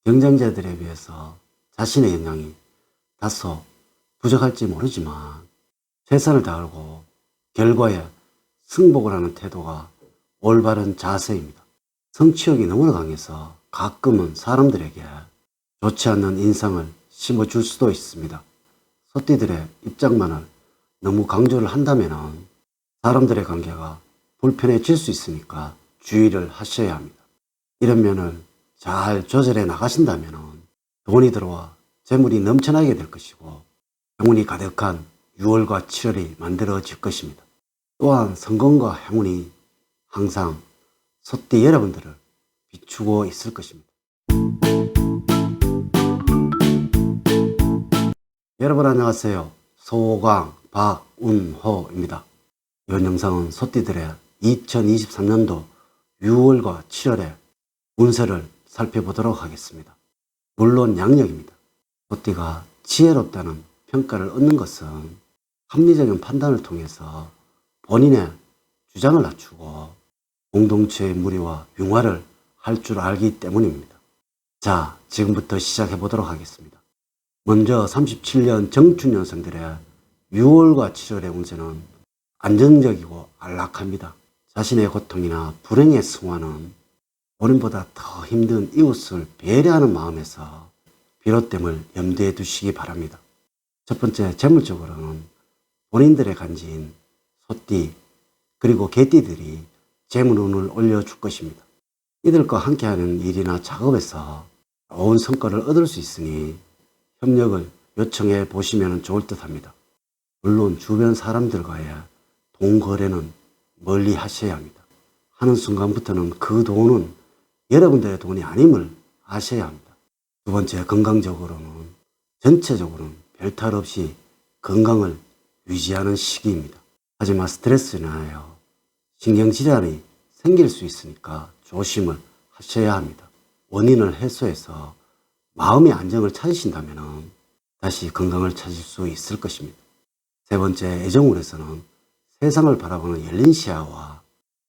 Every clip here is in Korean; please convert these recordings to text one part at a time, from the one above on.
경쟁자들에 비해서 자신의 역량이 다소 부족할지 모르지만 최선을 다하고 결과에 승복을 하는 태도가 올바른 자세입니다. 성취욕이 너무나 강해서 가끔은 사람들에게 좋지 않는 인상을 심어줄 수도 있습니다. 소띠들의 입장만을 너무 강조를 한다면 사람들의 관계가 불편해질 수 있으니까 주의를 하셔야 합니다. 이런 면을 잘 조절해 나가신다면 돈이 들어와 재물이 넘쳐나게 될 것이고 행운이 가득한 6월과 7월이 만들어질 것입니다. 또한 성공과 행운이 항상 소띠 여러분들을 비추고 있을 것입니다. 여러분 안녕하세요. 소강 박운호입니다. 이번 영상은 소띠들의 2023년도 6월과 7월의 운세를 살펴보도록 하겠습니다. 물론 양력입니다. 소띠가 지혜롭다는 평가를 얻는 것은 합리적인 판단을 통해서 본인의 주장을 낮추고 공동체의 무리와 융화를 할 줄 알기 때문입니다. 자, 지금부터 시작해 보도록 하겠습니다. 먼저 37년 정축년생들의 6월과 7월의 운세는 안정적이고 안락합니다. 자신의 고통이나 불행의 승화는 본인보다 더 힘든 이웃을 배려하는 마음에서 비롯됨을 염두에 두시기 바랍니다. 첫 번째, 재물적으로는 본인들의 간지인 소띠 그리고 개띠들이 재물운을 올려줄 것입니다. 이들과 함께하는 일이나 작업에서 좋은 성과를 얻을 수 있으니 협력을 요청해 보시면 좋을 듯 합니다. 물론 주변 사람들과의 돈 거래는 멀리 하셔야 합니다. 하는 순간부터는 그 돈은 여러분들의 돈이 아님을 아셔야 합니다. 두 번째, 건강적으로는 전체적으로는 별탈 없이 건강을 유지하는 시기입니다. 하지만 스트레스로 인하여 신경질환이 생길 수 있으니까 조심을 하셔야 합니다. 원인을 해소해서 마음의 안정을 찾으신다면 다시 건강을 찾을 수 있을 것입니다. 세 번째, 애정운에서는 세상을 바라보는 열린 시야와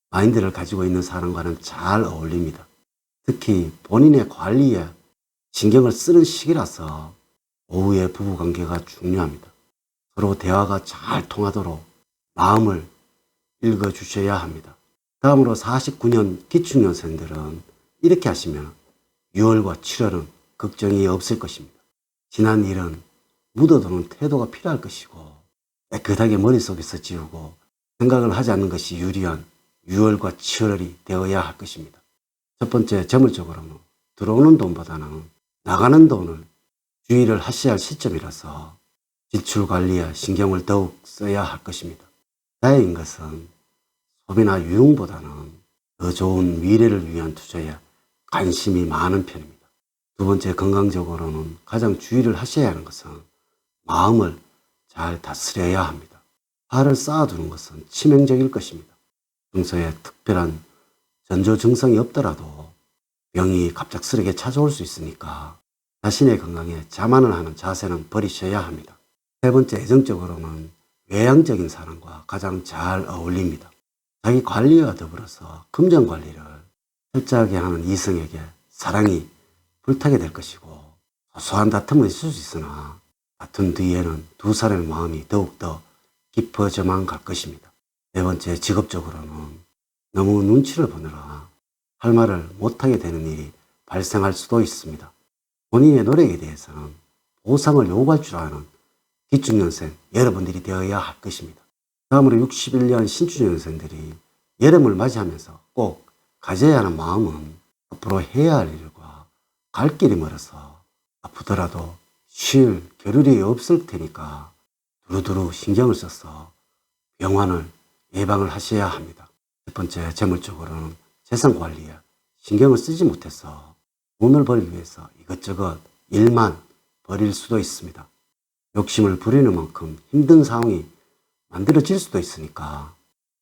마인드를 가지고 있는 사람과는 잘 어울립니다. 특히 본인의 관리에 신경을 쓰는 시기라서 오후의 부부관계가 중요합니다. 서로 대화가 잘 통하도록 마음을 읽어주셔야 합니다. 다음으로 49년 기축년생들은 이렇게 하시면 6월과 7월은 걱정이 없을 것입니다. 지난 일은 묻어두는 태도가 필요할 것이고 깨끗하게 머릿속에서 지우고 생각을 하지 않는 것이 유리한 6월과 7월이 되어야 할 것입니다. 첫 번째, 재물적으로는 들어오는 돈보다는 나가는 돈을 주의를 하셔야 할 시점이라서 지출 관리에 신경을 더욱 써야 할 것입니다. 다행인 것은 소비나 유흥보다는 더 좋은 미래를 위한 투자에 관심이 많은 편입니다. 두 번째, 건강적으로는 가장 주의를 하셔야 하는 것은 마음을 잘 다스려야 합니다. 화를 쌓아두는 것은 치명적일 것입니다. 평소에 특별한 전조 증상이 없더라도 병이 갑작스럽게 찾아올 수 있으니까 자신의 건강에 자만을 하는 자세는 버리셔야 합니다. 세 번째, 애정적으로는 외향적인 사람과 가장 잘 어울립니다. 자기 관리와 더불어서 금전 관리를 철저하게 하는 이성에게 사랑이 불타게 될 것이고 소소한 다툼은 있을 수 있으나 다툰 뒤에는 두 사람의 마음이 더욱더 깊어져만 갈 것입니다. 네 번째, 직업적으로는 너무 눈치를 보느라 할 말을 못하게 되는 일이 발생할 수도 있습니다. 본인의 노력에 대해서는 보상을 요구할 줄 아는 기축년생 여러분들이 되어야 할 것입니다. 다음으로 61년 신축년생들이 여름을 맞이하면서 꼭 가져야 하는 마음은 앞으로 해야 할 일과 갈 길이 멀어서 아프더라도 쉴 겨를이 없을 테니까 두루두루 신경을 써서 병환을 예방을 하셔야 합니다. 첫 번째, 재물적으로는 재산 관리에 신경을 쓰지 못해서 돈을 벌기 위해서 이것저것 일만 벌일 수도 있습니다. 욕심을 부리는 만큼 힘든 상황이 만들어질 수도 있으니까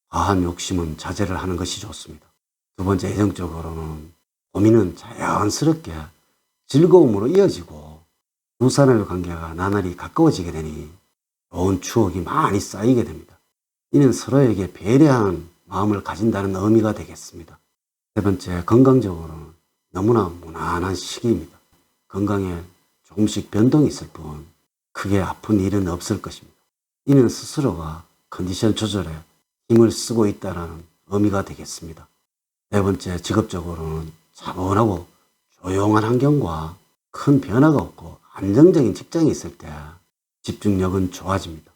과한 욕심은 자제를 하는 것이 좋습니다. 두 번째, 애정적으로는 고민은 자연스럽게 즐거움으로 이어지고 두 사람의 관계가 나날이 가까워지게 되니 좋은 추억이 많이 쌓이게 됩니다. 이는 서로에게 배려하는 마음을 가진다는 의미가 되겠습니다. 세 번째, 건강적으로는 너무나 무난한 시기입니다. 건강에 조금씩 변동이 있을 뿐 크게 아픈 일은 없을 것입니다. 이는 스스로가 컨디션 조절에 힘을 쓰고 있다는 의미가 되겠습니다. 네 번째, 직업적으로는 차분하고 조용한 환경과 큰 변화가 없고 안정적인 직장이 있을 때 집중력은 좋아집니다.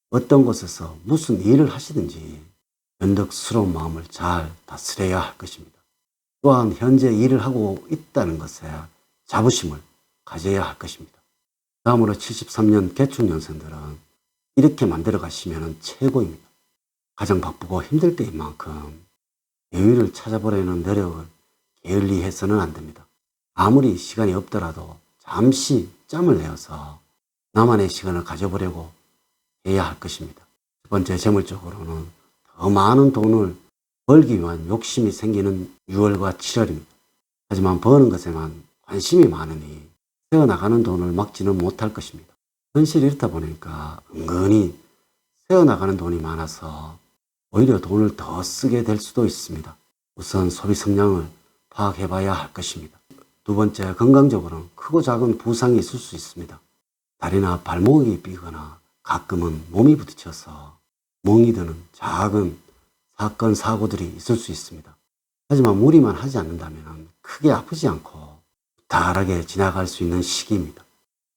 어떤 곳에서 무슨 일을 하시든지 변덕스러운 마음을 잘 다스려야 할 것입니다. 또한 현재 일을 하고 있다는 것에 자부심을 가져야 할 것입니다. 다음으로 73년 개축년생들은 이렇게 만들어 가시면 최고입니다. 가장 바쁘고 힘들 때인 만큼 여유를 찾아보려는 노력을 게을리해서는 안 됩니다. 아무리 시간이 없더라도 잠시 짬을 내어서 나만의 시간을 가져보려고 해야 할 것입니다. 첫 번째, 재물적으로는 더 많은 돈을 벌기 위한 욕심이 생기는 6월과 7월입니다. 하지만 버는 것에만 관심이 많으니 새어나가는 돈을 막지는 못할 것입니다. 현실이 이렇다 보니까 은근히 새어나가는 돈이 많아서 오히려 돈을 더 쓰게 될 수도 있습니다. 우선 소비 성향을 파악해 봐야 할 것입니다. 두 번째, 건강적으로는 크고 작은 부상이 있을 수 있습니다. 다리나 발목이 삐거나 가끔은 몸이 부딪혀서 멍이 드는 작은 사건, 사고들이 있을 수 있습니다. 하지만 무리만 하지 않는다면 크게 아프지 않고 무탈하게 지나갈 수 있는 시기입니다.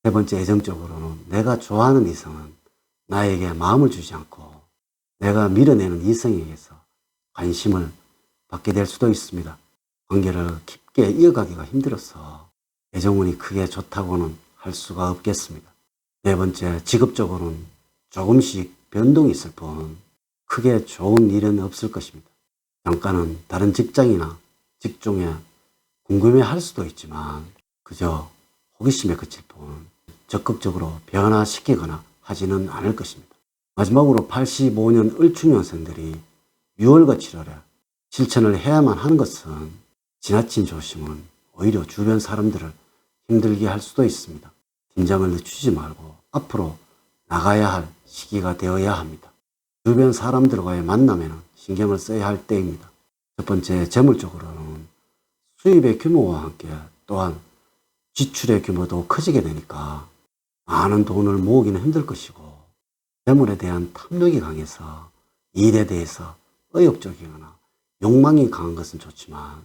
세 번째, 애정적으로는 내가 좋아하는 이성은 나에게 마음을 주지 않고 내가 밀어내는 이성에게서 관심을 받게 될 수도 있습니다. 관계를 깊게 이어가기가 힘들어서 애정운이 크게 좋다고는 할 수가 없겠습니다. 네 번째, 직업적으로는 조금씩 변동이 있을 뿐 크게 좋은 일은 없을 것입니다. 잠깐은 다른 직장이나 직종에 궁금해할 수도 있지만 그저 호기심에 그칠 뿐 적극적으로 변화시키거나 하지는 않을 것입니다. 마지막으로 85년 을충년생들이 6월과 7월에 실천을 해야만 하는 것은 지나친 조심은 오히려 주변 사람들을 힘들게 할 수도 있습니다. 긴장을 늦추지 말고 앞으로 나가야 할 시기가 되어야 합니다. 주변 사람들과의 만남에는 신경을 써야 할 때입니다. 첫 번째, 재물적으로는 수입의 규모와 함께 또한 지출의 규모도 커지게 되니까 많은 돈을 모으기는 힘들 것이고 재물에 대한 탐욕이 강해서 일에 대해서 의욕적이거나 욕망이 강한 것은 좋지만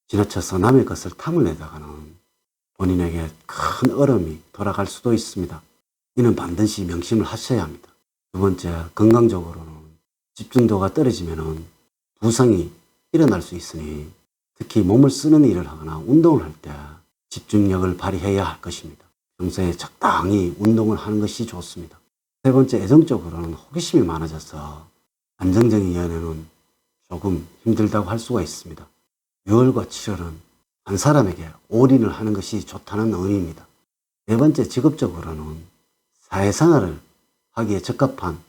지나쳐서 남의 것을 탐을 내다가는 본인에게 큰 어려움이 돌아갈 수도 있습니다. 이는 반드시 명심을 하셔야 합니다. 두 번째, 건강적으로는 집중도가 떨어지면 부상이 일어날 수 있으니 특히 몸을 쓰는 일을 하거나 운동을 할 때 집중력을 발휘해야 할 것입니다. 평소에 적당히 운동을 하는 것이 좋습니다. 세 번째, 애정적으로는 호기심이 많아져서 안정적인 연애는 조금 힘들다고 할 수가 있습니다. 6월과 7월은 한 사람에게 올인을 하는 것이 좋다는 의미입니다. 네 번째, 직업적으로는 사회생활을 하기에 적합한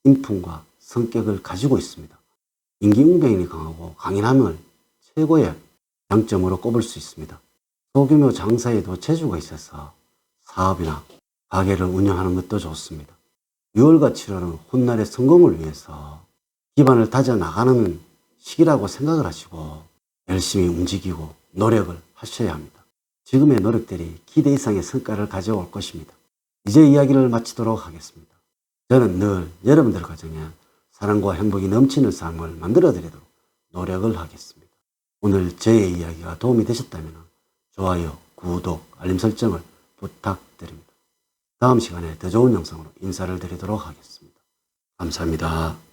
인품과 성격을 가지고 있습니다. 인기응변이 강하고 강인함을 최고의 장점으로 꼽을 수 있습니다. 소규모 장사에도 재주가 있어서 사업이나 가게를 운영하는 것도 좋습니다. 6월과 7월은 훗날의 성공을 위해서 기반을 다져 나가는 시기라고 생각을 하시고 열심히 움직이고 노력을 하셔야 합니다. 지금의 노력들이 기대 이상의 성과를 가져올 것입니다. 이제 이야기를 마치도록 하겠습니다. 저는 늘 여러분들 가정에 사랑과 행복이 넘치는 삶을 만들어 드리도록 노력을 하겠습니다. 오늘 저의 이야기가 도움이 되셨다면 좋아요, 구독, 알림 설정을 부탁드립니다. 다음 시간에 더 좋은 영상으로 인사를 드리도록 하겠습니다. 감사합니다.